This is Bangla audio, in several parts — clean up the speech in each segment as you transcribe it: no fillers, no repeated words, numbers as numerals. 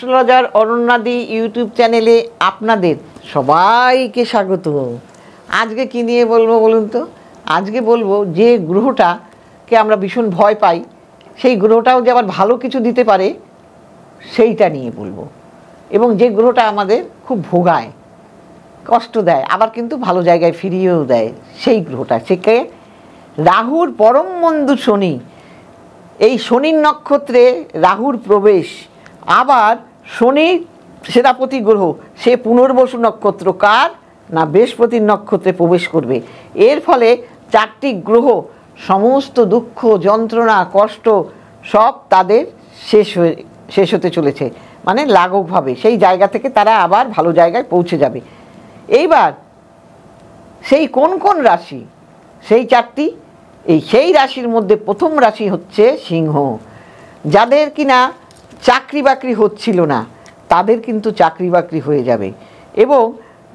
অ্যাস্ট্রোলজার অরণ্যাদি ইউটিউব চ্যানেলে আপনাদের সবাইকে স্বাগত। আজকে কী নিয়ে বলবো বলুন তো? আজকে বলবো যে গ্রহটাকে আমরা ভীষণ ভয় পাই, সেই গ্রহটাও যে আবার ভালো কিছু দিতে পারে সেইটা নিয়ে বলবো। এবং যে গ্রহটা আমাদের খুব ভোগায়, কষ্ট দেয়, আবার কিন্তু ভালো জায়গায় ফিরিয়েও দেয়, সেই গ্রহটা সেকে রাহুর পরম বন্ধু শনি। এই শনির নক্ষত্রে রাহুর প্রবেশ, আবার শনি সেনাপতি গ্রহ, সে পুনর্বসু নক্ষত্র কার না বৃহস্পতির নক্ষত্রে প্রবেশ করবে। এর ফলে চারটি গ্রহ সমস্ত দুঃখ যন্ত্রণা কষ্ট সব তাদের শেষ হতে চলেছে, মানে লাঘবভাবে সেই জায়গা থেকে তারা আবার ভালো জায়গায় পৌঁছে যাবে। এইবার সেই কোন কোন রাশি, সেই চারটি, সেই রাশির মধ্যে প্রথম রাশি হচ্ছে সিংহ। যাদের কিনা চাকরি বাকরি হচ্ছিল না তাদের কিন্তু চাকরি বাকরি হয়ে যাবে, এবং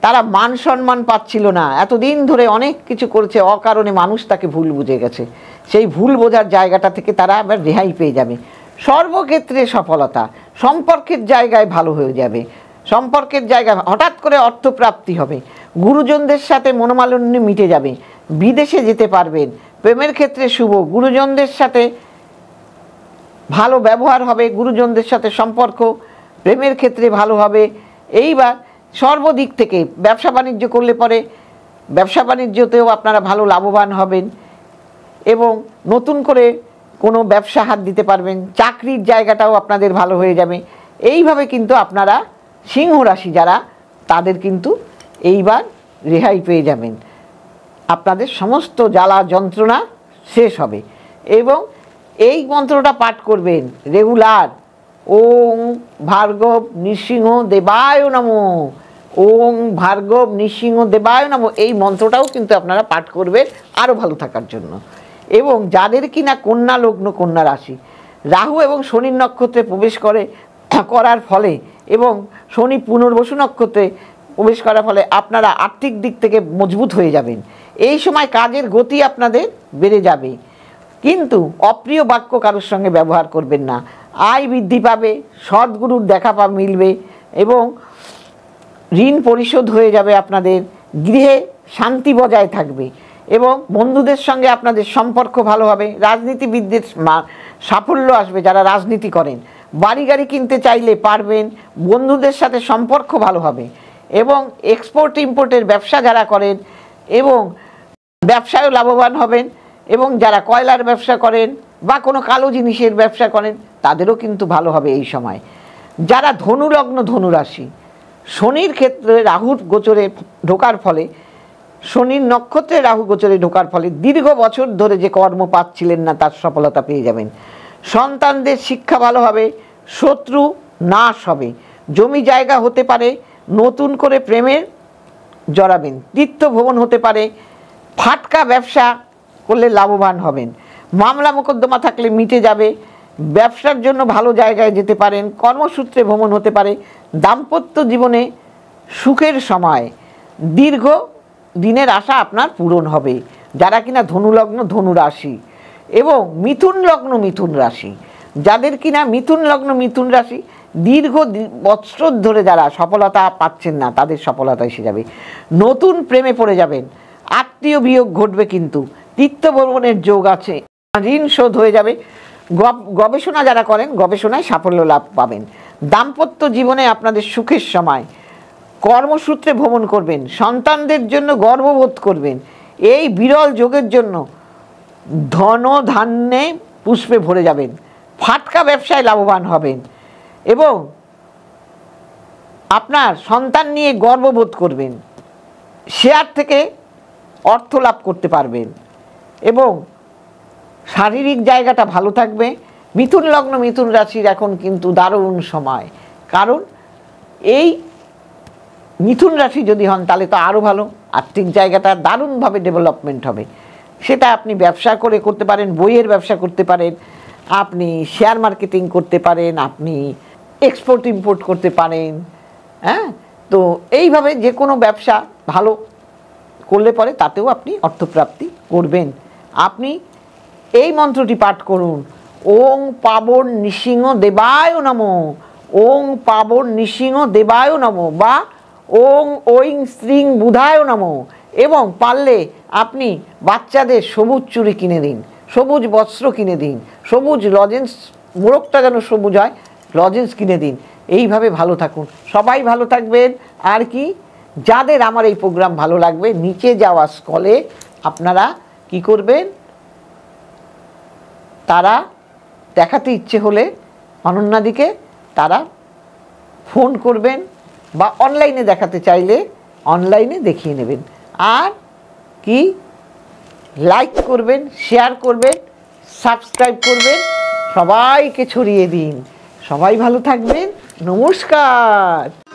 তারা মান সম্মান পাচ্ছিল না, এতদিন ধরে অনেক কিছু করেছে, অকারণে মানুষ তাকে ভুল বুঝে গেছে, সেই ভুল বোঝার জায়গাটা থেকে তারা আবার রেহাই পেয়ে যাবে। সর্বক্ষেত্রে সফলতা, সম্পর্কের জায়গায় ভালো হয়ে যাবে, সম্পর্কের জায়গায় হঠাৎ করে অর্থপ্রাপ্তি হবে, গুরুজনদের সাথে মনোমালিন্য মিটে যাবে, বিদেশে যেতে পারবেন, প্রেমের ক্ষেত্রে শুভ, গুরুজনদের সাথে ভালো ব্যবহার হবে, গুরুজনদের সাথে সম্পর্ক প্রেমের ক্ষেত্রে ভালো হবে। এইবার সর্বদিক থেকে ব্যবসা বাণিজ্য করলে পরে ব্যবসা বাণিজ্যতেও আপনারা ভালো লাভবান হবেন, এবং নতুন করে কোনো ব্যবসা হাত দিতে পারবেন, চাকরির জায়গাটাও আপনাদের ভালো হয়ে যাবে। এইভাবে কিন্তু আপনারা সিংহ রাশি যারা, তাদের কিন্তু এইবার রেহাই পেয়ে যাবেন, আপনাদের সমস্ত জ্বালা যন্ত্রণা শেষ হবে। এবং এই মন্ত্রটা পাঠ করবেন রেগুলার, ওং ভার্গব নৃসিংহ দেবায় নমঃ, ওং ভার্গব নৃসিংহ দেবায় নমঃ। এই মন্ত্রটাও কিন্তু আপনারা পাঠ করবেন আরও ভালো থাকার জন্য। এবং যাদের কিনা কন্যা লগ্ন, কন্যা রাশি, রাহু এবং শনির নক্ষত্রে প্রবেশ করার ফলে এবং শনি পুনর্বসু নক্ষত্রে প্রবেশ করার ফলে আপনারা আর্থিক দিক থেকে মজবুত হয়ে যাবেন। এই সময় কাজের গতি আপনাদের বেড়ে যাবে, কিন্তু অপ্রিয় বাক্য কারোর সঙ্গে ব্যবহার করবেন না। আয় বৃদ্ধি পাবে, সদ্গুরুর দেখা মিলবে, এবং ঋণ পরিশোধ হয়ে যাবে আপনাদের, গৃহে শান্তি বজায় থাকবে, এবং বন্ধুদের সঙ্গে আপনাদের সম্পর্ক ভালো হবে, রাজনীতিবিদদের সাফল্য আসবে যারা রাজনীতি করেন, বাড়ি গাড়ি কিনতে চাইলে পারবেন, বন্ধুদের সাথে সম্পর্ক ভালো হবে, এবং এক্সপোর্ট ইম্পোর্টের ব্যবসা যারা করেন এবং ব্যবসায়ও লাভবান হবেন, এবং যারা কয়লার ব্যবসা করেন বা কোনো কালো জিনিসের ব্যবসা করেন তাদেরও কিন্তু ভালো হবে এই সময়। যারা ধনুলগ্ন, ধনুরাশি, শনির ক্ষেত্রে রাহুর গোচরে ঢোকার ফলে, শনির নক্ষত্রে রাহু গোচরে ঢোকার ফলে দীর্ঘ বছর ধরে যে কর্ম পাচ্ছিলেন না তার সফলতা পেয়ে যাবেন, সন্তানদের শিক্ষা ভালো হবে, শত্রু নাশ হবে, জমি জায়গা হতে পারে, নতুন করে প্রেমের জড়াবেন, তীর্থ ভ্রমণ হতে পারে, ফাটকা ব্যবসা করলে লাভবান হবেন, মামলা মোকদ্দমা থাকলে মিটে যাবে, ব্যবসার জন্য ভালো জায়গায় যেতে পারেন, কর্মসূত্রে ভ্রমণ হতে পারে, দাম্পত্য জীবনে সুখের সময়, দীর্ঘ দিনের আশা আপনার পূরণ হবে। যারা কিনা ধনুলগ্ন, ধনুরাশি এবং মিথুন লগ্ন, মিথুন রাশি, যাদের কিনা মিথুন লগ্ন, মিথুন রাশি, দীর্ঘ বৎসর ধরে যারা সফলতা পাচ্ছেন না তাদের সফলতা এসে যাবে, নতুন প্রেমে পড়ে যাবেন, আত্মীয় বিয়োগ ঘটবে, কিন্তু তীর্থ ভ্রমণের যোগ আছে, ঋণ শোধ হয়ে যাবে, গবেষণা যারা করেন গবেষণায় সাফল্য লাভ পাবেন, দাম্পত্য জীবনে আপনাদের সুখের সময়, কর্মসূত্রে ভ্রমণ করবেন, সন্তানদের জন্য গর্ববোধ করবেন, এই বিরল যোগের জন্য ধন ধান্যে পুষ্পে ভরে যাবেন, ফাটকা ব্যবসায় লাভবান হবেন, এবং আপনার সন্তান নিয়ে গর্ববোধ করবেন, শেয়ার থেকে অর্থ লাভ করতে পারবেন, এবং শারীরিক জায়গাটা ভালো থাকবে। মিথুন লগ্ন, মিথুন রাশির এখন কিন্তু দারুণ সময়, কারণ এই মিথুন রাশি যদি হন তাহলে তো আরও ভালো, আর্থিক জায়গাটা দারুণভাবে ডেভেলপমেন্ট হবে। সেটা আপনি ব্যবসা করে করতে পারেন, বইয়ের ব্যবসা করতে পারেন, আপনি শেয়ার মার্কেটিং করতে পারেন, আপনি এক্সপোর্ট ইম্পোর্ট করতে পারেন। হ্যাঁ, তো এইভাবে যে কোনো ব্যবসা ভালো করলে পরে তাতেও আপনি অর্থপ্রাপ্তি করবেন। আপনি এই মন্ত্রটি পাঠ করুন, ওং পাবন নৃসিংহ দেবায় নমঃ, ওং পাবন নৃসিংহ দেবায় নমঃ বা ওং ঐং শ্রীং বুধায় নমঃ। এবং পারলে আপনি বাচ্চাদের সবুজ চুড়ি কিনে দিন, সবুজ বস্ত্র কিনে দিন, সবুজ লজেন্স, মোড়কটা যেন সবুজ হয়, লজেন্স কিনে দিন। এইভাবে ভালো থাকুন, সবাই ভালো থাকবেন। আর কি, যাদের আমার এই প্রোগ্রাম ভালো লাগবে নিচে যাওয়া স্কলে আপনারা কি করবেন, তারা দেখাতে ইচ্ছে হলে অনন্যাদিকে তারা ফোন করবেন বা অনলাইনে দেখাতে চাইলে অনলাইনে দেখিয়ে নেবেন। আর কি, লাইক করবেন, শেয়ার করবেন, সাবস্ক্রাইব করবেন, সবাইকে ছড়িয়ে দিন। সবাই ভালো থাকবেন। নমস্কার।